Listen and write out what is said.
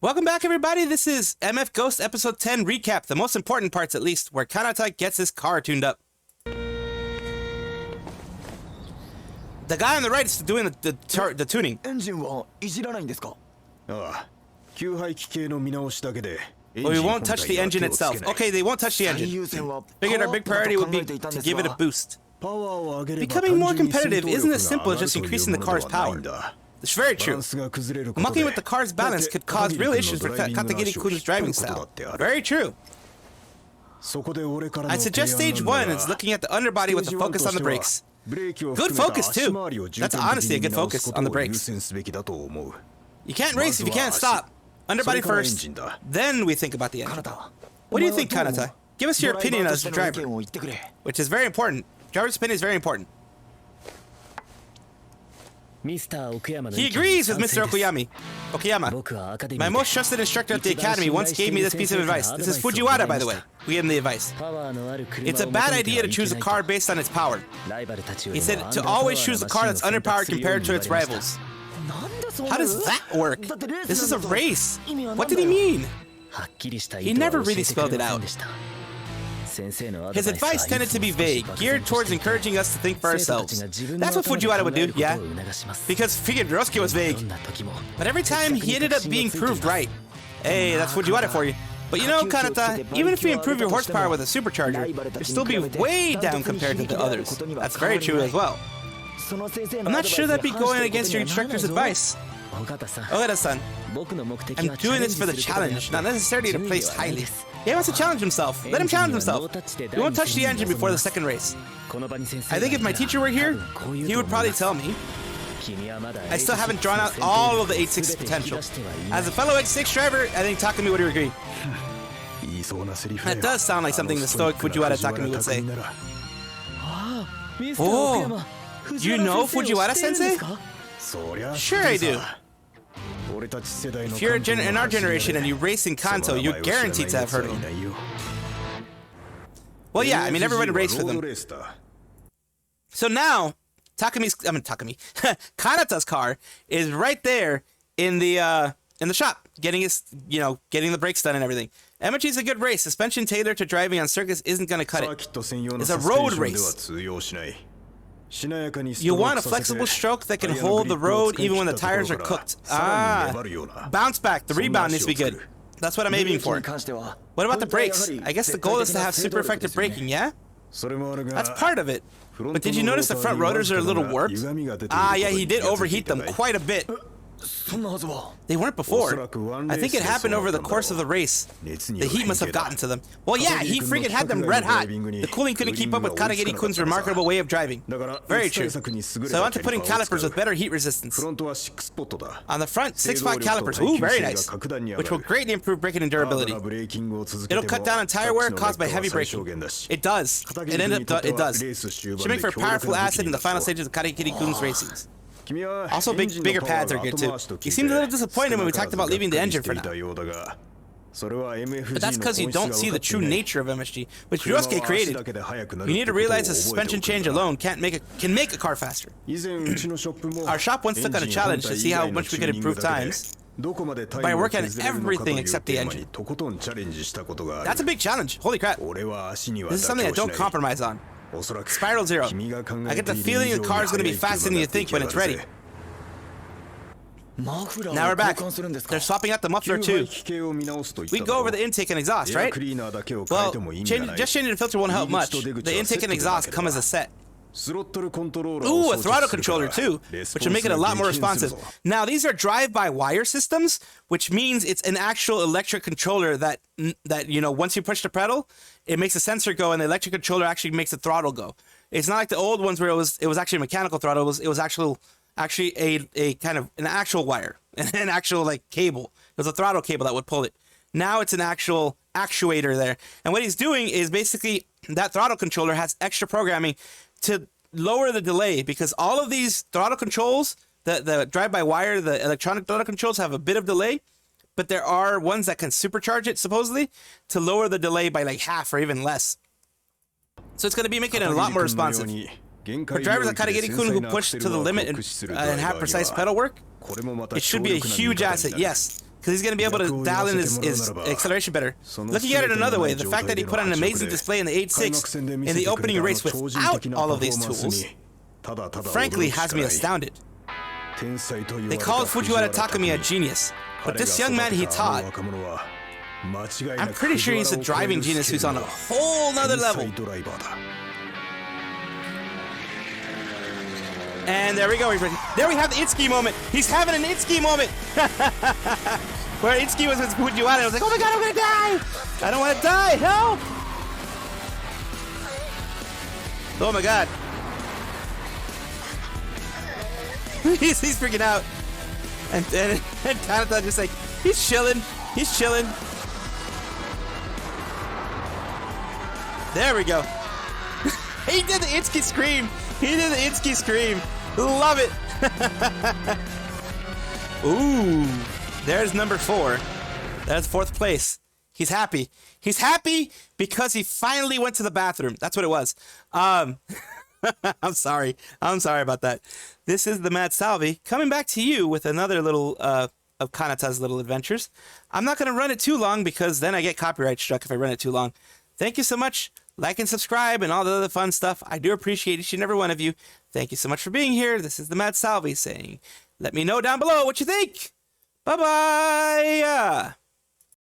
Welcome back, everybody. This is MF Ghost Episode 10 Recap, the most important parts at least, where Kanata gets his car tuned up. The guy on the right is doing the tuning. But we won't touch the engine itself. Okay, they won't touch the engine. Figured our big priority would be to give it a boost. Becoming more competitive isn't as simple as just increasing the car's power. It's very true. Mucking with the car's balance could cause real issues for Katagiri-kun's driving style. Very true. I'd suggest stage 1 is looking at the underbody with a focus on the brakes. Good focus too. That's honestly a good focus on the brakes. You can't race if you can't stop. Underbody first, then we think about the engine. What do you think, Kanata? Give us your opinion as a driver, which is very important. Driver's opinion is very important. He agrees with Mr. Okuyama. My most trusted instructor at the academy once gave me this piece of advice. This is Fujiwara, by the way. We gave him the advice. It's a bad idea to choose a car based on its power. He said to always choose a car that's underpowered compared to its rivals. How does that work? This is a race. What did he mean? He never really spelled it out. His advice tended to be vague, geared towards encouraging us to think for ourselves. That's what Fujiwara would do, yeah? Because Figueroski was vague. But every time, he ended up being proved right. Hey, that's Fujiwara for you. But you know, Kanata, even if you improve your horsepower with a supercharger, you'll still be way down compared to the others. That's very true as well. I'm not sure that'd be going against your instructor's advice. Ogata-san, I'm doing this for the challenge, not necessarily to place highly. He wants to challenge himself. Let him challenge himself. We won't touch the engine before the second race. I think if my teacher were here, he would probably tell me. I still haven't drawn out all of the 8.6's potential. As a fellow 8.6 driver, I think Takumi would agree. That does sound like something the stoic Fujiwara Takumi would say. Oh, you know Fujiwara-sensei? Sure I do. If you're in our generation and you race in Kanto, you're guaranteed to have heard of him. Well, yeah, I mean, everyone raced with him. So now, Kanata's car is right there in the shop, getting the brakes done and everything. Emichi's a good race. Suspension tailored to driving on circuits isn't gonna cut it. It's a road race. You want a flexible stroke that can hold the road even when the tires are cooked. Bounce back. The rebound needs to be good. That's what I'm aiming for. What about the brakes? I guess the goal is to have super effective braking, yeah? That's part of it. But did you notice the front rotors are a little warped? Yeah, he did overheat them quite a bit. They weren't before. I think it happened over the course of the race. The heat must have gotten to them. Well, yeah, he freaking had them red hot. The cooling couldn't keep up with Katagiri-kun's remarkable way of driving. Very true. So I want to put in calipers with better heat resistance. On the front, 6.5 calipers. Ooh, very nice. Which will greatly improve braking and durability. It'll cut down on tire wear caused by heavy braking. It does. It does. Should make for a powerful asset in the final stages of Katagiri-kun's racings. Also, bigger pads are good too. He seemed a little disappointed when we talked about leaving the engine for now. But that's because you don't see the true nature of MSG, which Ryosuke created. You need to realize a suspension change alone can make a car faster. Our shop once took on a challenge to see how much we could improve times by working on everything except the engine. That's a big challenge. Holy crap. This is something I don't compromise on. Spiral Zero. I get the feeling the car is going to be faster than you think when it's ready. Now we're back. They're swapping out the muffler too. We go over the intake and exhaust, right? Well, just changing the filter won't help much. The intake and exhaust come as a set. Ooh, a throttle controller too, which will make it a lot more responsive. Now, these are drive-by-wire systems, which means it's an actual electric controller that once you push the pedal, it makes a sensor go, and the electric controller actually makes the throttle go. It's not like the old ones where it was actually a mechanical throttle. It was actually a kind of an actual wire, an actual like cable. It was a throttle cable that would pull it. Now it's an actual actuator there, and what he's doing is basically that throttle controller has extra programming to lower the delay, because all of these throttle controls, the drive-by-wire, the electronic throttle controls have a bit of delay, but there are ones that can supercharge it, supposedly, to lower the delay by like half or even less. So it's going to be making it a lot more responsive. For drivers like Katagiri-kun who push to the limit and have precise pedal work, it should be a huge asset, yes. because he's going to be able to dial in his acceleration better. Looking at it another way, the fact that he put on an amazing display in the 8.6 in the opening race without all of these tools, frankly, has me astounded. They called Fujiwara Takumi a genius, but this young man he taught, I'm pretty sure he's a driving genius who's on a whole nother level. And there we go, there we have the Itsuki moment. He's having an Itsuki moment. Where Itsuki was with Fujiwara, I was like, oh my god, I'm gonna die! I don't want to die, help! Oh my god. he's freaking out. And Kanata just like, he's chilling. There we go. He did the Itsuki scream. Love it. Ooh, there's number 4. That's 4th place. He's happy. He's happy because he finally went to the bathroom. That's what it was. I'm sorry about that. This is the Mad Salvi coming back to you with another little of Kanata's little adventures. I'm not going to run it too long because then I get copyright struck if I run it too long. Thank you so much. Like and subscribe and all the other fun stuff. I do appreciate each and every one of you. Thank you so much for being here. This is the Mad Salvi saying, let me know down below what you think. Bye-bye.